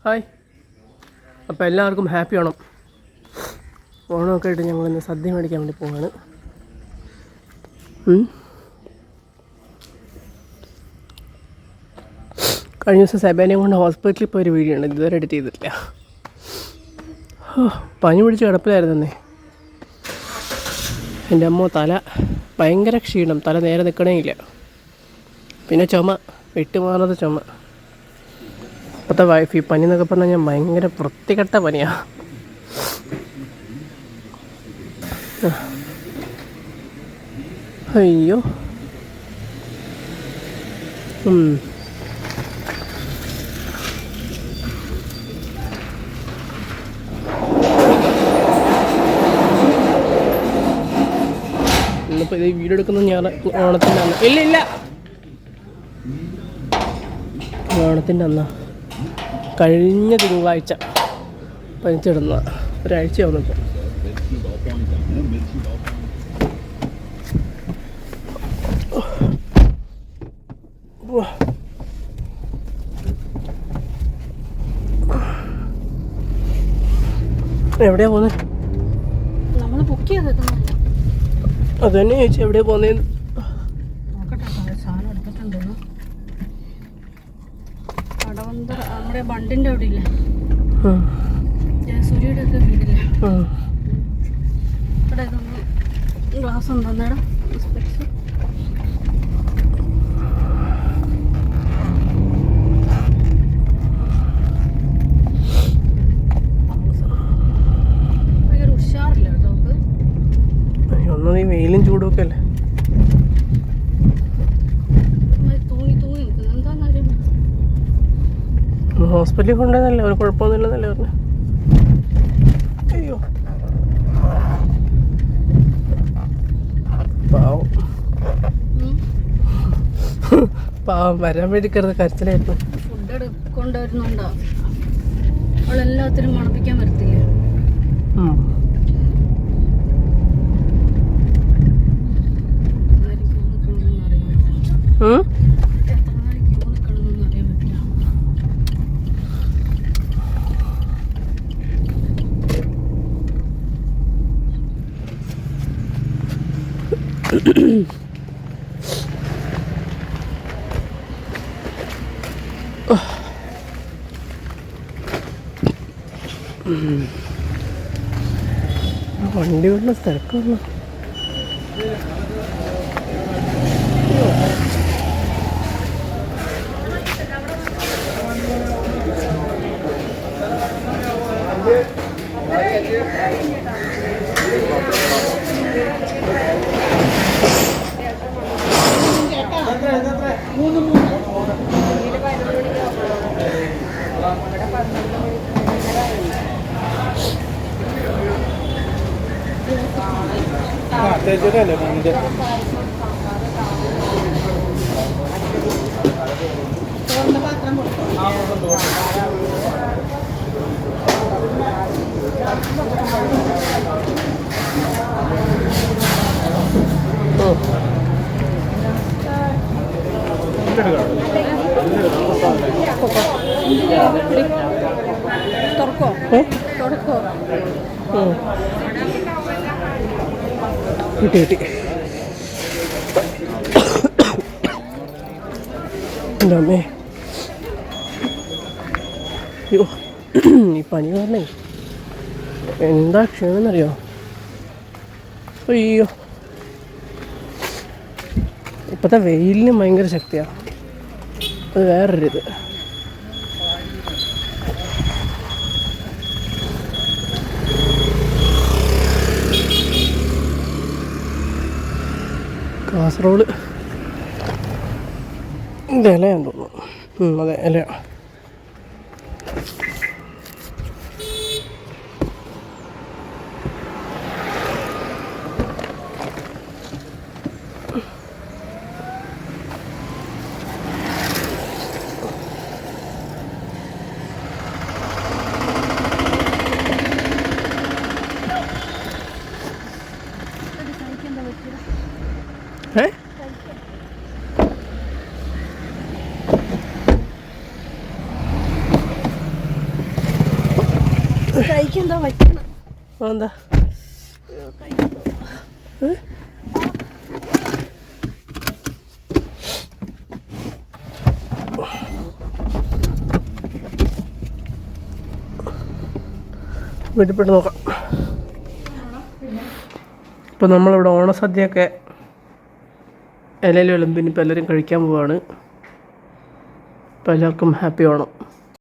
Hi. അപ്പോൾ എല്ലാവർക്കും happy Onam. ഓണമൊക്കെ ആയിട്ട് ഞങ്ങളിന്ന് സദ്യ മേടിക്കാൻ വേണ്ടി പോവാണ്. കഴിഞ്ഞ ദിവസം സെബേനയും കൊണ്ട് ഹോസ്പിറ്റലിൽ പോയൊരു വീഡിയോ ഉണ്ട്, ഇതുവരെ എഡിറ്റ് ചെയ്തിട്ടില്ല. പനി പിടിച്ച് കിടപ്പിലായിരുന്നേ. എൻ്റെ അമ്മ തല ഭയങ്കര ക്ഷീണം, തല നേരെ നിൽക്കണേ ഇല്ല. പിന്നെ ചുമ, വിട്ടുമാറാത്ത ചുമ. ഇപ്പോഴത്തെ വൈഫ് ഈ പനി എന്നൊക്കെ പറഞ്ഞാൽ ഞാൻ ഭയങ്കര വൃത്തികെട്ട പനിയാണ്. അയ്യോ. ഇന്നിപ്പോൾ ഇത് വീഡിയോ എടുക്കുന്നത് ഞാൻ ഓണത്തിൻ്റെ അന്ന് ഇല്ല ഓണത്തിൻ്റെ അന്നാ, കഴിഞ്ഞ തിങ്കളാഴ്ച പനിച്ചിടുന്ന ഒരാഴ്ചയാവുന്നിപ്പോൾ. എവിടെയാ പോകുന്നത്? അത് തന്നെ ചോദിച്ചു, എവിടെയാ പോകുന്നതെന്ന്. നമ്മുടെ ബണ്ടിന്റെ അവിടെ ഇല്ല, ജയസൂര്യയുടെ ഒക്കെ വീടില്ല, ഇവിടെ ഗ്ലാസ് ഉണ്ടോ നേരം? ഭയങ്കര ഉഷാറില്ല കേട്ടോ. ഒന്നും ഈ വെയിലും ചൂടുമൊക്കെ അല്ലേ. ഹോസ്പിറ്റലിൽ കൊണ്ടുപോയതല്ലേ, ഒരു കുഴപ്പമൊന്നുമില്ലെന്നല്ലേ പറഞ്ഞു. അയ്യോ പാവം പാവം, വരാൻ വേണ്ടി കരുത് കരച്ചിലായിരുന്നു. ഫുഡ് കൊണ്ടുവരുന്നുണ്ടോ? അവളെല്ലാത്തിനും മണപ്പിക്കാൻ വരത്തില്ലേ? വണ്ടി വിടുന്ന തിരക്കൊന്നും കിട്ടി. എൻ്റെ അമ്മേ, അയ്യോ ഈ പനി പറഞ്ഞേ എന്താ ക്ഷീണമെന്നറിയോ? അയ്യോ, ഇപ്പോഴത്തെ വെയിലിന് ഭയങ്കര ശക്തിയാണ്, അത് വേറൊരിത്. കാസർഗോഡ് ഇത് ഇലയാന്ന് തോന്നുന്നു. അതെ, ഇലയാണ്. കൈക്ക് എന്താ പറ്റുന്നത്? എന്താ വീട്ടിൽ പോയിട്ട് നോക്കാം. ഇപ്പം നമ്മളിവിടെ ഓണസദ്യയൊക്കെ ഇലയിൽ വിളമ്പി ഇനിയിപ്പോൾ എല്ലാവരും കഴിക്കാൻ പോവാണ്. അപ്പോൾ എല്ലാവർക്കും ഹാപ്പി ഓണം.